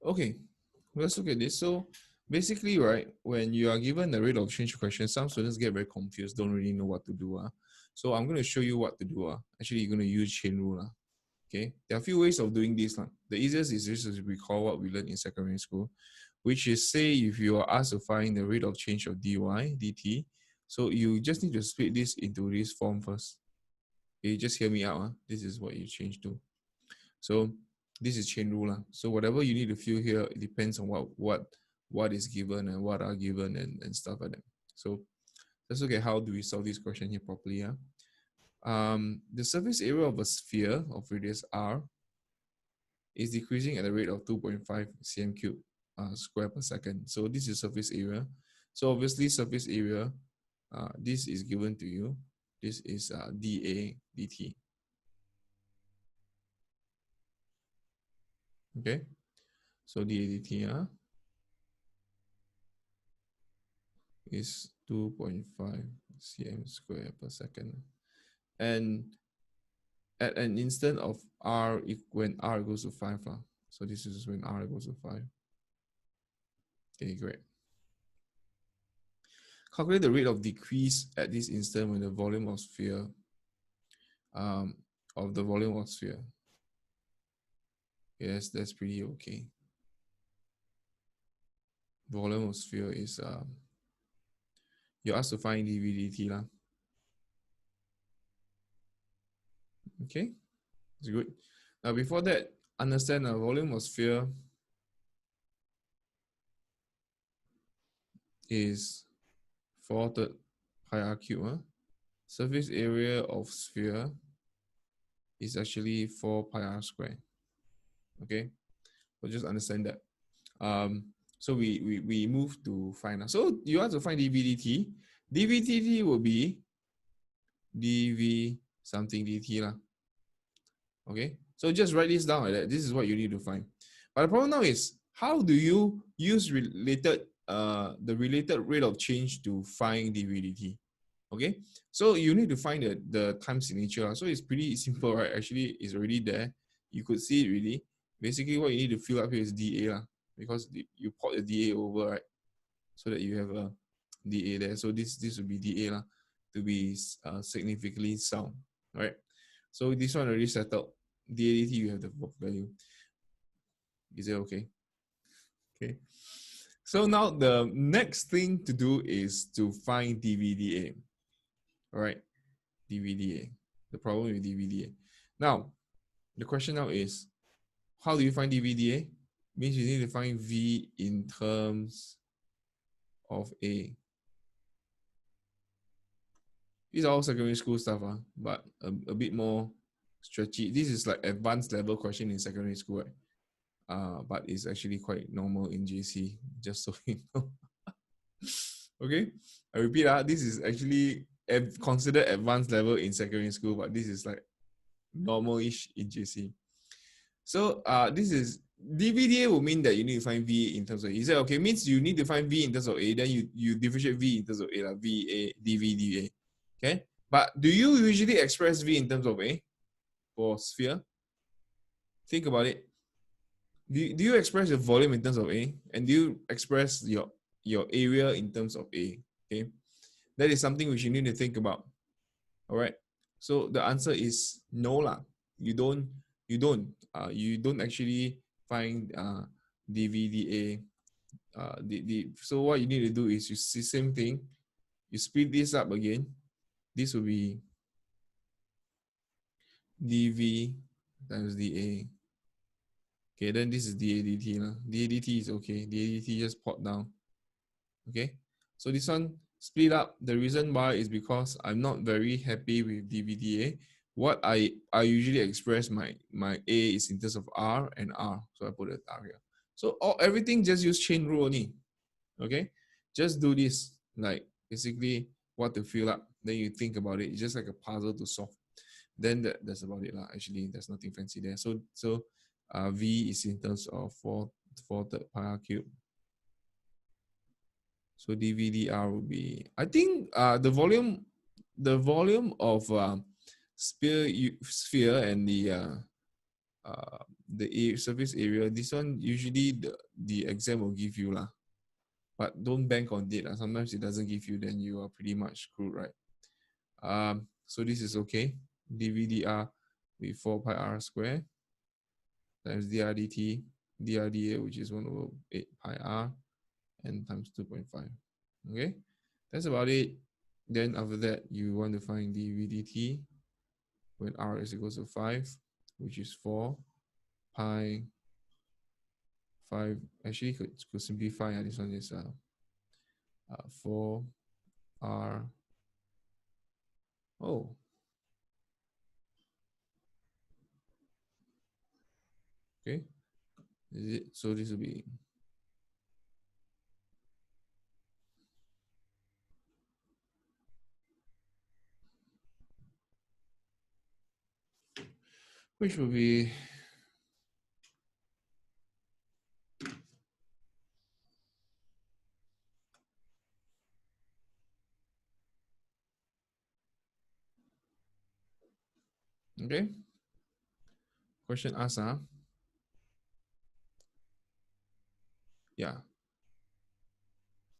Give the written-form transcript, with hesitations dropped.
Okay, let's look at this. So basically, right, when you are given the rate of change question, some students get very confused, don't really know what to do. So I'm going to show you what to do. Actually, you're going to use chain rule. Okay, there are a few ways of doing this. The easiest is just to recall what we learned in secondary school, which is, say if you are asked to find the rate of change of dy, dt, so you just need to split this into this form first. Okay, just hear me out. This is what you change to. So this is chain rule. So whatever you need to fill here, it depends on what is given and what are given and stuff like that. So let's look at how do we solve this question here properly. The surface area of a sphere of radius r is decreasing at a rate of 2.5 cm cube square per second. So this is surface area. So obviously surface area, this is given to you. This is dA dt. Okay, so dA dt is 2.5 cm square per second. And at an instant of r, when r goes to 5, so this is when r goes to 5. Okay, great. Calculate the rate of decrease at this instant when the volume of sphere Yes, that's pretty okay. Volume of sphere is you're asked to find dV dt lah. Okay, it's good. Now before that, understand the volume of sphere is 4/3 pi r cube. Surface area of sphere is actually 4 pi r square. Okay, so just understand that. So we move to find. So you have to find dV dt. dV dt will be dV something dt lah. Okay, so just write this down like that. This is what you need to find. But the problem now is, how do you use the related rate of change to find dV dt? Okay, so you need to find the time signature. So it's pretty simple, right? Actually, it's already there. You could see it really. Basically, what you need to fill up here is dA because you port the dA over, right? So that you have a dA there. So this would be dA to be significantly sound, right? So this one already settled. dA dt, you have the value. Is it okay? Okay. So now the next thing to do is to find dV dA. All right, dV dA. The problem with dV dA. Now, the question now is, how do you find dV dA? Means you need to find V in terms of A. These are all secondary school stuff, but a bit more stretchy. This is like advanced level question in secondary school, right? But it's actually quite normal in JC, just so you know. Okay, I repeat, this is actually considered advanced level in secondary school, but this is like normal-ish in JC. So this is dVDA will mean that you need to find V in terms of A. Is that okay? Means you need to find V in terms of A, then you differentiate V in terms of A, like VA, dVDA. Okay, but do you usually express V in terms of A for sphere? Think about it. Do you express your volume in terms of A, and do you express your area in terms of A? Okay, that is something which you need to think about. All right. So the answer is no lah. You don't actually find dVDA. So what you need to do is you see same thing. You split this up again. This will be dV times dA. Okay, then this is dA dt lah. dA dt is okay. dA dt just pop down. Okay, so this one split up. The reason why is because I'm not very happy with dVDA. What I usually express my A is in terms of R and R. So I put it R here. So everything just use chain rule only. Okay, just do this, like basically what to fill up. Then you think about it. It's just like a puzzle to solve. Then that's about it lah. Actually, there's nothing fancy there. So V is in terms of 4/3 pi r cube. So dVdr will be, I think the volume of sphere and the surface area. This one usually the exam will give you lah, but don't bank on it. Sometimes it doesn't give you, then you are pretty much screwed, right? So this is okay. dVdr with 4 pi r square times drdt, drdA, which is 1 over 8 pi r, and times 2.5. Okay, that's about it. Then after that, you want to find dvdt when r is equals to 5, which is 4 pi 5. Actually, could simplify. This one is 4 r. Oh, okay. Is it? So this will be which will be okay. Question asked, yeah.